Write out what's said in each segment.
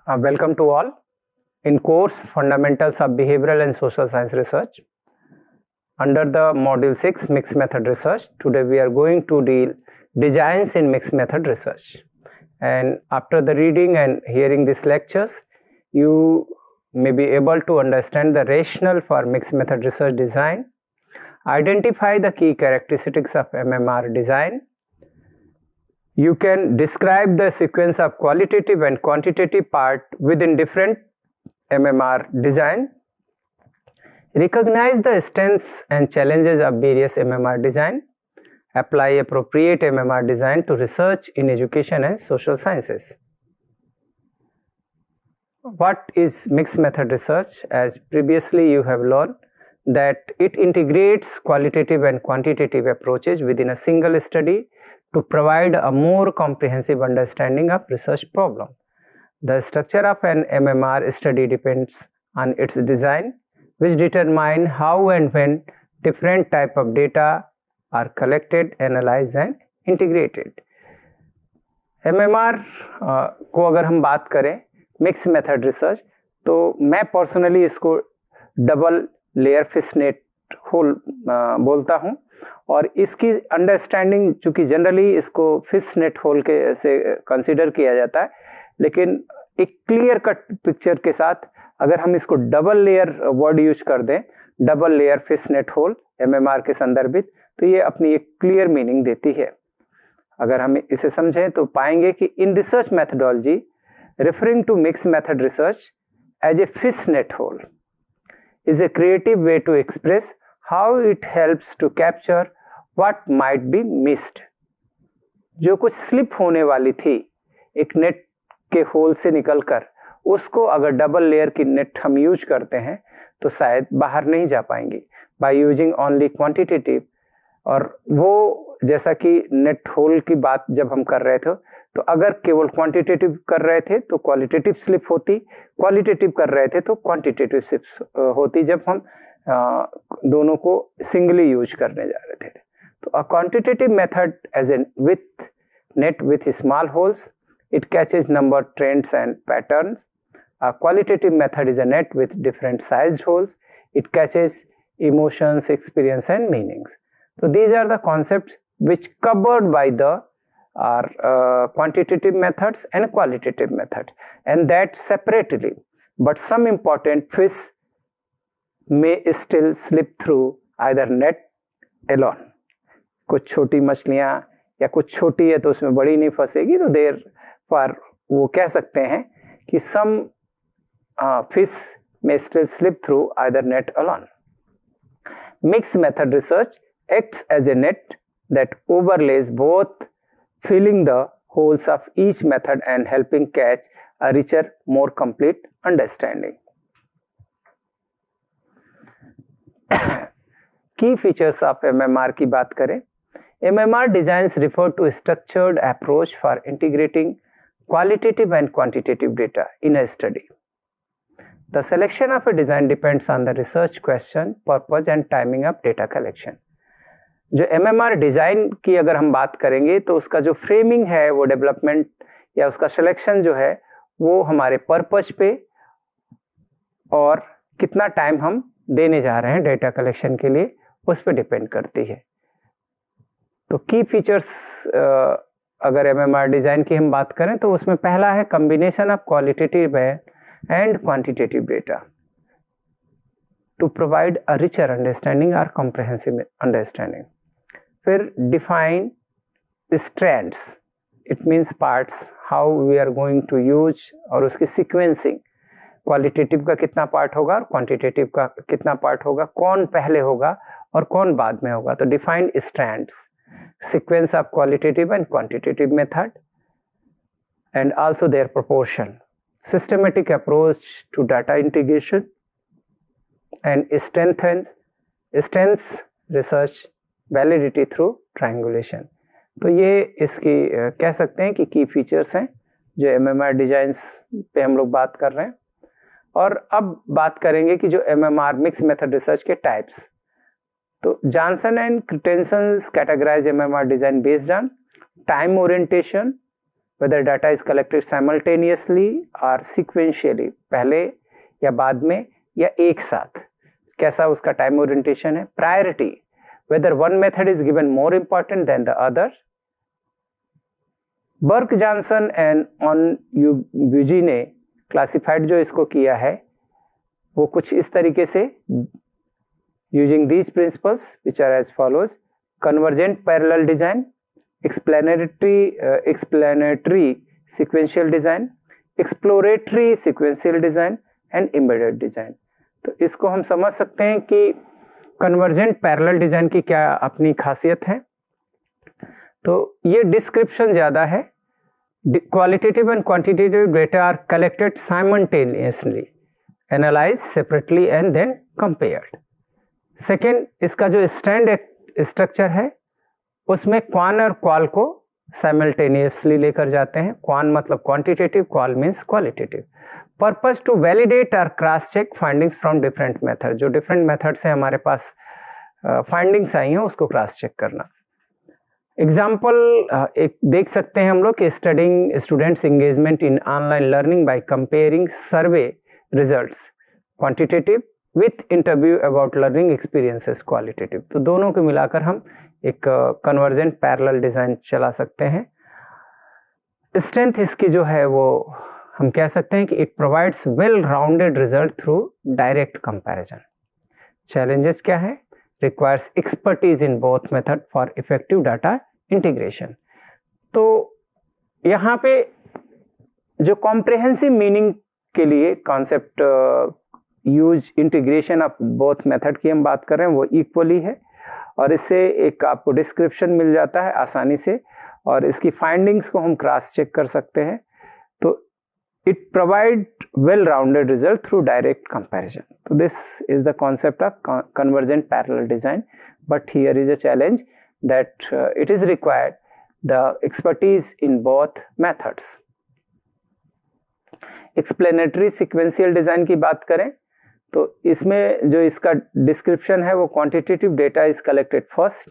Welcome to all. In course Fundamentals of Behavioral and Social Science Research, under the Module 6 Mixed Method Research, today we are going to deal designs in mixed method research. And after the reading and hearing these lectures, you may be able to understand the rationale for mixed method research design, identify the key characteristics of MMR design. You can describe the sequence of qualitative and quantitative part within different MMR design, recognize the strengths and challenges of various MMR design, apply appropriate MMR design to research in education and social sciences. What is mixed method research? As previously you have learned that it integrates qualitative and quantitative approaches within a single study to provide a more comprehensive understanding of research problem. The structure of an MMR study depends on its design, which determine how and when different type of data are collected, analyzed and integrated. MMR को अगर हम बात करें mix method research, तो मैं personally इसको double layer fish net hole बोलता हूं, और इसकी अंडरस्टैंडिंग चूंकि जनरली इसको फिश नेट होल के से कंसीडर किया जाता है, लेकिन एक क्लियर कट पिक्चर के साथ अगर हम इसको डबल लेयर वर्ड यूज कर दें, double layer fish net hole MMR के संदर्भित, तो ये अपनी एक क्लियर मीनिंग देती है. अगर हम इसे समझें तो पाएंगे कि in research methodology referring to mixed method research as a fish net hole is a creative way to express how it helps to capture what might be missed. जो कुछ स्लिप होने वाली थी एक नेट के होल से निकलकर, उसको अगर डबल लेयर की नेट हम यूज करते हैं तो शायद बाहर नहीं जा पाएंगे बाय यूजिंग ओनली क्वांटिटेटिव. और वो जैसा कि नेट होल की बात जब हम कर रहे थे, तो अगर केवल क्वांटिटेटिव कर रहे थे तो क्वालिटेटिव स्लिप होती, क्वालिटेटिव कर रहे थे तो क्वांटिटेटिव स्लिप होती जब हम दोनों को सिंगली यूज करने जा रहे थे. तो a quantitative method as an with net with small holes, it catches number trends and patterns. A qualitative method is a net with different sized holes, it catches emotions, experience and meanings. So these are the concepts which covered by the quantitative methods and qualitative methods, and that separately. But some important fish may still slip through either net alone. कुछ छोटी मछलियां या कुछ छोटी है तो उसमें बड़ी नहीं फंसेगी, तो देर पर वो कह सकते हैं कि some fish may still slip through either net alone. Mixed method research acts as a net that overlays both, filling the holes of each method and helping catch a richer, more complete understanding. Key features of MMR की बात करें. MMR designs refer to a structured approach for integrating qualitative and quantitative data in a study. The selection of a design depends on the research question, purpose and timing of data collection. जो MMR design की अगर हम बात करेंगे तो उसका जो framing है, वो डेवलपमेंट या उसका सिलेक्शन जो है वो हमारे पर्पस पे और कितना टाइम हम देने जा रहे हैं डेटा कलेक्शन के लिए, उस पे डिपेंड करती है. तो की फीचर्स अगर MMR डिजाइन की हम बात करें तो उसमें पहला है combination of qualitative and quantitative data to provide a richer understanding और कॉम्प्रिहेंसिव अंडरस्टैंडिंग. फिर define strands, it means parts, how we are going to use, और उसकी सीक्वेंसिंग, क्वालिटेटिव का कितना पार्ट होगा और क्वांटिटेटिव का कितना पार्ट होगा, कौन पहले होगा और कौन बाद में होगा. तो define strands, sequence of qualitative and quantitative method and also their proportion, systematic approach to data integration and strengths research validity through triangulation. तो ये इसकी कह सकते हैं कि की फीचर्स हैं जो MMR डिजाइंस पे हम लोग बात कर रहे हैं. और अब बात करेंगे कि जो MMR मिक्स मेथड रिसर्च के टाइप्स. तो Johnson and Christensen categorize MMR design based on time orientation, whether data is collected simultaneously or sequentially, पहले या बाद में या एक साथ, कैसा उसका टाइम ओरिएंटेशन है. Priority, whether one method is given more important than the other. Burke Johnson and Onwuegbuzie ने क्लासिफाइड जो इसको किया है वो कुछ इस तरीके से, using these principles which are as follows: convergent parallel design, explanatory sequential design, exploratory sequential design and embedded design. तो इसको हम समझ सकते हैं कि कन्वर्जेंट पैरेलल डिजाइन की क्या अपनी खासियत है. तो ये डिस्क्रिप्शन ज्यादा है. Qualitative and quantitative data are collected simultaneously, analyse separately and then compared. Second, इसका जो स्टैंड स्ट्रक्चर है उसमें क्वान और क्वाल को साइमल्टेनियसली लेकर जाते हैं. क्वान मतलब quantitative, qual means qualitative. Purpose to validate और cross check findings from different method. जो डिफरेंट मेथड से हमारे पास फाइंडिंग्स आई हैं उसको क्रॉस चेक करना. एग्जाम्पल एक देख सकते हैं हम लोग कि studying students engagement in online learning by comparing survey results quantitative with interview about learning experiences qualitative. तो दोनों को मिलाकर हम एक कन्वर्जेंट पैरेलल डिजाइन चला सकते हैं. स्ट्रेंथ इसकी जो है वो हम कह सकते हैं कि it provides well rounded result through direct comparison. Challenges क्या है? Requires expertise in both method for effective data integration. तो यहाँ पे जो कॉम्प्रिहेंसिव मीनिंग के लिए concept use integration of both method की हम बात कर रहे हैं वो इक्वली है, और इससे एक आपको डिस्क्रिप्शन मिल जाता है आसानी से, और इसकी फाइंडिंग्स को हम क्रॉस चेक कर सकते हैं. तो it provide well-rounded result through direct comparison. So this is the concept of convergent parallel design, but here is a challenge that it is required the expertise in both methods. Explanatory sequential design की बात करें तो इसमें जो इसका description है वो quantitative data is collected first.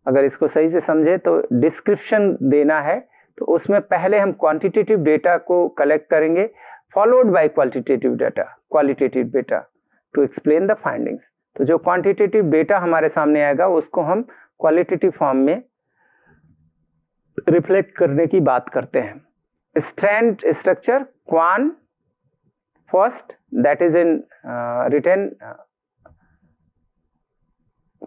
अगर इसको सही से समझे तो डिस्क्रिप्शन देना है तो उसमें पहले हम क्वांटिटेटिव डेटा को कलेक्ट करेंगे, followed by qualitative data to explain the findings. तो जो क्वांटिटेटिव डेटा हमारे सामने आएगा उसको हम क्वालिटेटिव फॉर्म में रिफ्लेक्ट करने की बात करते हैं. Strand structure quan first, that is in written,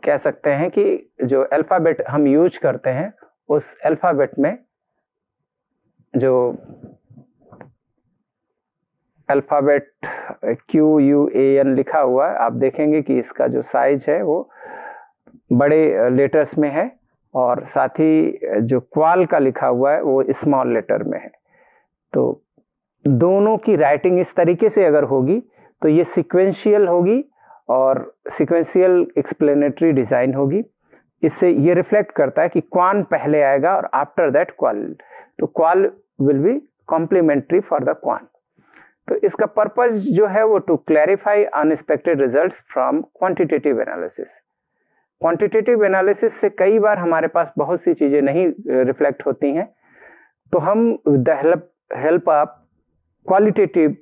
कह सकते हैं कि जो अल्फाबेट हम यूज करते हैं उस अल्फाबेट में जो अल्फाबेट QUAN लिखा हुआ है, आप देखेंगे कि इसका जो साइज है वो बड़े लेटर्स में है, और साथ ही जो क्वाल का लिखा हुआ है वो स्मॉल लेटर में है. तो दोनों की राइटिंग इस तरीके से अगर होगी तो ये सीक्वेंशियल होगी और सीक्वेंशियल एक्सप्लेनेटरी डिजाइन होगी. इससे ये रिफ्लेक्ट करता है कि क्वान पहले आएगा और आफ्टर दैट क्वाल. तो क्वाल will be complementary for the quan. तो इसका पर्पस जो है वो to clarify unexpected results from quantitative analysis. Quantitative analysis से कई बार हमारे पास बहुत सी चीजें नहीं रिफ्लेक्ट होती हैं, तो हम with the help of qualitative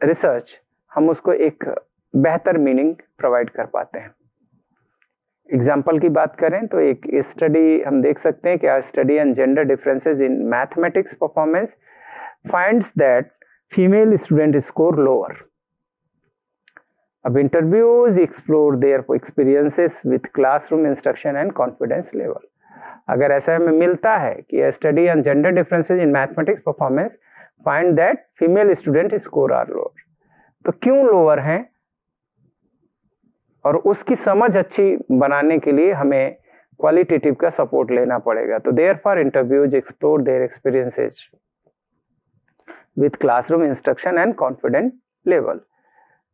research हम उसको एक बेहतर मीनिंग प्रोवाइड कर पाते हैं. एग्जाम्पल की बात करें तो एक स्टडी हम देख सकते हैं कि study on gender differences in mathematics performance finds that female student score lower. अब interviews explore their experiences with classroom instruction and confidence level. अगर ऐसा हमें मिलता है कि study on gender differences in mathematics performance find that female student score are lower. तो क्यों lower हैं, और उसकी समझ अच्छी बनाने के लिए हमें क्वालिटेटिव का सपोर्ट लेना पड़ेगा. तो therefore interviews explore their experiences with classroom instruction and confident level.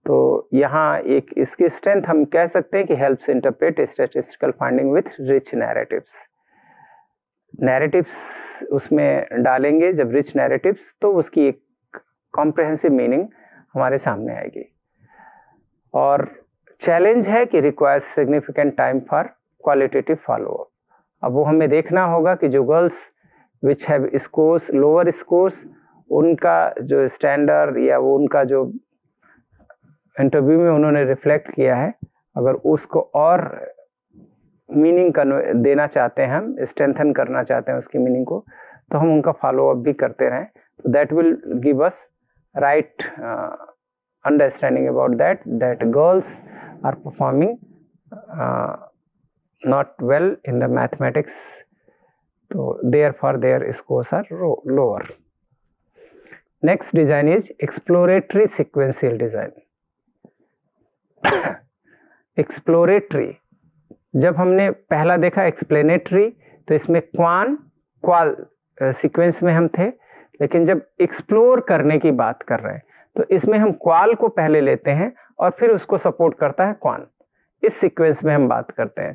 तो यहाँ एक इसकी स्ट्रेंथ हम कह सकते हैं कि helps interpret statistical finding with rich narratives. Narratives उसमें डालेंगे जब रिच नैरेटिव्स, तो उसकी एक कॉम्प्रिहेंसिव मीनिंग हमारे सामने आएगी. और चैलेंज है कि requires significant time for qualitative follow up. अब वो हमें देखना होगा कि जो girls which have scores lower scores, उनका जो स्टैंडर्ड या वो उनका जो इंटरव्यू में उन्होंने रिफ्लेक्ट किया है, अगर उसको और मीनिंग देना चाहते हैं, हम स्ट्रेंथन करना चाहते हैं उसकी मीनिंग को, तो हम उनका फॉलो अप भी करते रहें. तो that will give us right understanding about that girls are performing not well in the mathematics, so therefore their scores are lower. Next design is exploratory sequential design. Exploratory, जब हमने पहला देखा explanatory, तो इसमें क्वाल सीक्वेंस में हम थे, लेकिन जब एक्सप्लोर करने की बात कर रहे हैं तो इसमें हम क्वाल को पहले लेते हैं और फिर उसको सपोर्ट करता है क्वान. इस सीक्वेंस में हम बात करते हैं.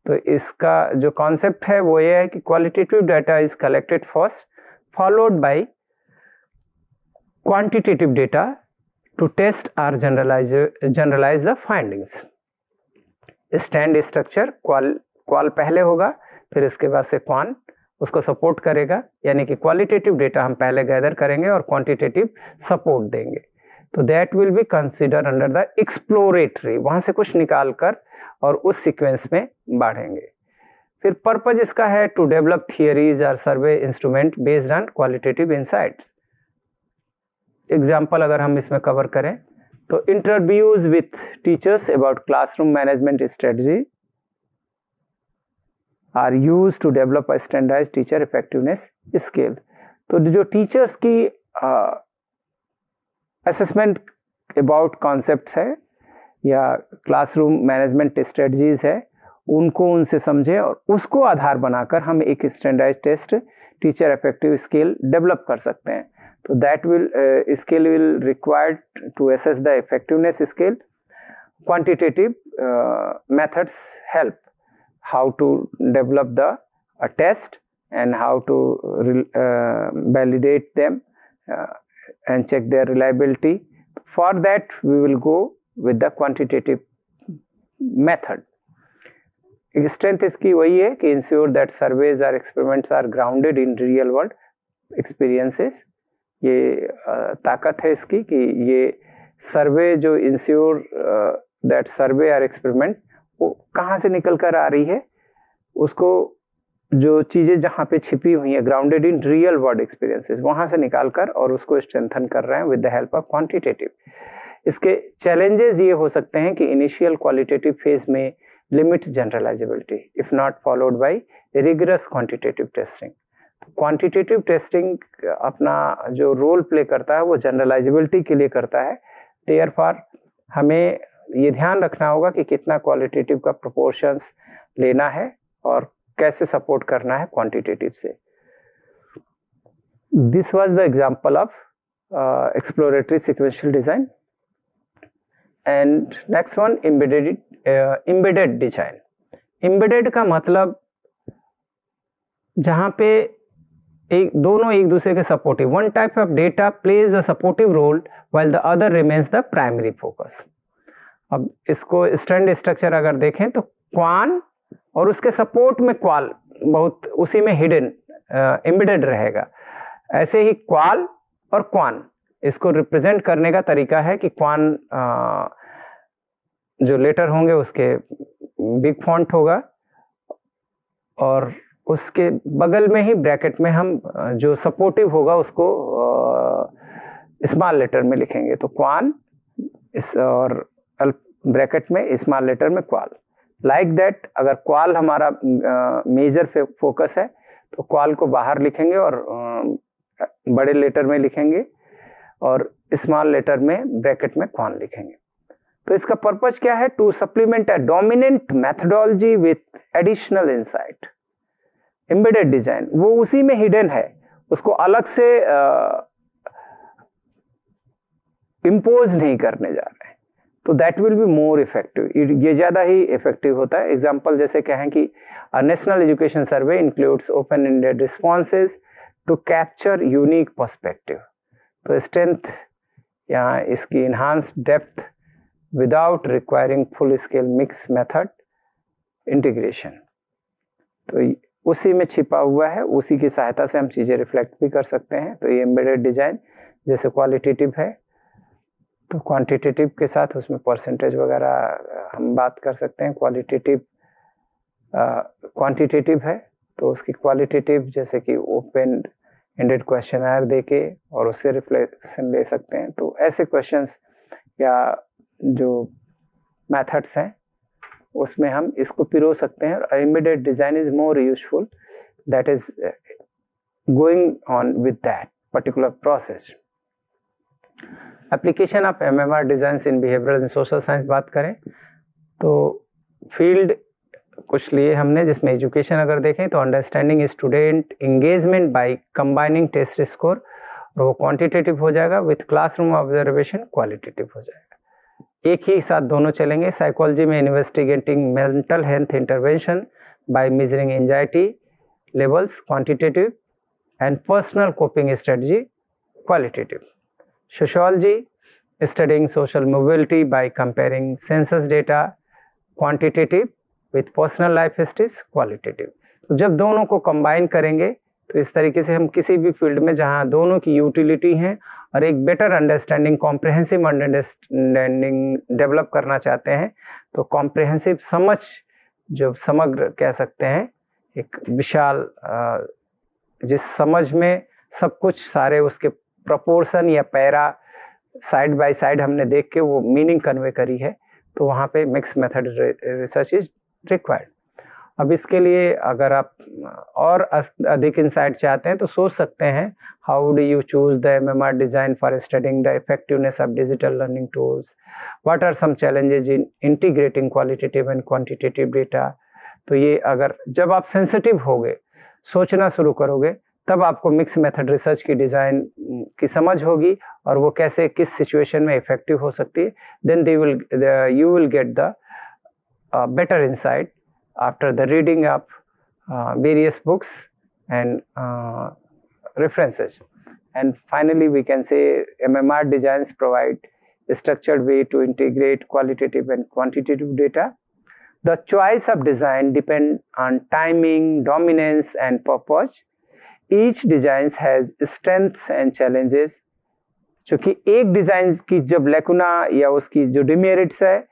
तो इसका जो कॉन्सेप्ट है वो ये है कि qualitative data is collected first, followed by quantitative data to test और generalize the findings. Stand structure, qual पहले होगा, फिर इसके बाद से क्वान उसको सपोर्ट करेगा, यानी कि क्वालिटेटिव डेटा हम पहले गैदर करेंगे और क्वांटिटेटिव सपोर्ट देंगे. तो that will be consider under the exploratory. वहां से कुछ निकाल कर और उस सीक्वेंस में बढ़ेंगे. फिर पर्पज इसका है टू डेवलप थियरीज और survey instrument based on qualitative insights. Example अगर हम इसमें कवर करें तो interviews with teachers about classroom management strategy are use to develop a standardized teacher effectiveness scale. तो जो टीचर्स की असेसमेंट अबाउट कॉन्सेप्ट्स है या क्लासरूम मैनेजमेंट स्ट्रेटजीज है, उनको उनसे समझे और उसको आधार बनाकर हम एक standardised test teacher effective scale develop कर सकते हैं. तो that will scale will required to assess the effectiveness scale. Quantitative methods help how to develop the test and how to validate them and check their reliability. For that we will go with the quantitative method. Strength इसकी वही है कि ensure that surveys or experiments are grounded in real world experiences. ये ताकत है इसकी कि ये सर्वे जो ensure that survey or experiment वो कहाँ से निकल कर आ रही है, उसको जो चीज़ें जहाँ पे छिपी हुई है grounded in real world experiences, वहाँ से निकाल कर और उसको स्ट्रेंथन कर रहे हैं with the help of quantitative. इसके चैलेंजेस ये हो सकते हैं कि इनिशियल क्वालिटेटिव फेज में limit generalisability if not followed by rigorous quantitative testing. Quantitative testing अपना जो रोल प्ले करता है वो जनरलाइजेबिलिटी के लिए करता है. देयरफॉर हमें ये ध्यान रखना होगा कि कितना क्वालिटेटिव का प्रोपोर्शंस लेना है और कैसे सपोर्ट करना है क्वांटिटेटिव से. This was the example of exploratory sequential design. And next one embedded design. Embedded का मतलब जहां पे दोनों एक दूसरे के supportive, one type of data plays a supportive role while the other remains the primary focus. अब इसको स्टैंड स्ट्रक्चर अगर देखें तो क्वान और उसके सपोर्ट में क्वाल बहुत उसी में हिडन एम्बेडेड रहेगा. ऐसे ही क्वाल और क्वान, इसको रिप्रेजेंट करने का तरीका है कि क्वान जो लेटर होंगे उसके बिग फॉन्ट होगा और उसके बगल में ही ब्रैकेट में हम जो सपोर्टिव होगा उसको स्मॉल लेटर में लिखेंगे. तो क्वान और ब्रैकेट में स्मॉल लेटर में क्वाल. लाइक दैट अगर क्वाल हमारा मेजर फोकस है तो क्वाल को बाहर लिखेंगे और बड़े लेटर में लिखेंगे और स्मॉल लेटर में ब्रैकेट में क्वान लिखेंगे. तो इसका पर्पस क्या है? To supplement a dominant methodology with additional insight. Embedded design वो उसी में हिडन है, उसको अलग से इम्पोज नहीं करने जा रहे हैं. तो that will be more effective. ये ज्यादा ही इफेक्टिव होता है. एग्जाम्पल जैसे कहें कि national education survey includes open ended responses to capture unique perspective. तो स्ट्रेंथ यहाँ इसकी enhanced depth without requiring full scale mix method integration. तो उसी में छिपा हुआ है, उसी की सहायता से हम चीज़ें रिफ्लेक्ट भी कर सकते हैं। तो ये एम्बेडेड डिजाइन जैसे क्वालिटेटिव है, तो क्वांटिटेटिव के साथ उसमें परसेंटेज वगैरह हम बात कर सकते हैं। क्वांटिटेटिव है तो उसकी क्वालिटेटिव जैसे कि ओपन एंडेड क्वेश्चनर देके और उससे रिफ्लेक्शन ले सकते हैं। तो ऐसे क्वेश्चंस या जो मेथड्स हैं उसमें हम इसको पिरो सकते हैं। और embedded design is more useful, that is going on with that particular process. Application of MMR design in behavioural and social science बात करें तो फील्ड कुछ लिए हमने, जिसमें एजुकेशन अगर देखें तो understanding student engagement by combining test score, और वो क्वांटिटेटिव हो जाएगा, विथ क्लासरूम ऑब्जर्वेशन क्वालिटेटिव हो जाएगा। एक ही साथ दोनों चलेंगे। साइकोलॉजी में investigating mental health intervention by measuring anxiety levels quantitative and personal coping strategy qualitative. Sociology studying social mobility by comparing census data quantitative with personal life histories qualitative. तो जब दोनों को कंबाइन करेंगे तो इस तरीके से हम किसी भी फील्ड में जहां दोनों की यूटिलिटी है और एक better understanding, comprehensive understanding develop करना चाहते हैं, तो कॉम्प्रिहेंसिव समझ, जो समग्र कह सकते हैं, एक विशाल जिस समझ में सब कुछ सारे उसके प्रोपोर्शन या पैरा साइड बाय साइड हमने देख के वो मीनिंग कन्वे करी है, तो वहाँ पे mix method research is required. अब इसके लिए अगर आप और अधिक इंसाइट चाहते हैं तो सोच सकते हैं, how do you choose the MMR design for studying the effectiveness of digital learning tools, what are some challenges in integrating qualitative and quantitative data. तो ये अगर जब आप सेंसिटिव होगे, सोचना शुरू करोगे, तब आपको मिक्स मेथड रिसर्च की डिजाइन की समझ होगी और वो कैसे किस सिचुएशन में इफेक्टिव हो सकती है। Then you will get the better insight after the reading of various books and references. And finally, we can say MMR designs provide a structured way to integrate qualitative and quantitative data. The choice of design depends on timing, dominance, and purpose. Each design has strengths and challenges. क्योंकि एक design की जब लेकुना या उसकी जो demerits है,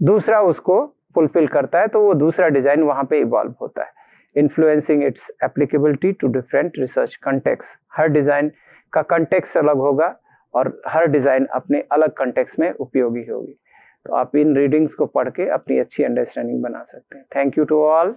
दूसरा उसको फुलफिल करता है, तो वो दूसरा डिजाइन वहां पे इवॉल्व होता है, influencing its applicability to different research context. हर डिजाइन का कंटेक्स्ट अलग होगा और हर डिजाइन अपने अलग कंटेक्स्ट में उपयोगी होगी। तो आप इन रीडिंग्स को पढ़ के अपनी अच्छी अंडरस्टैंडिंग बना सकते हैं। Thank you to all.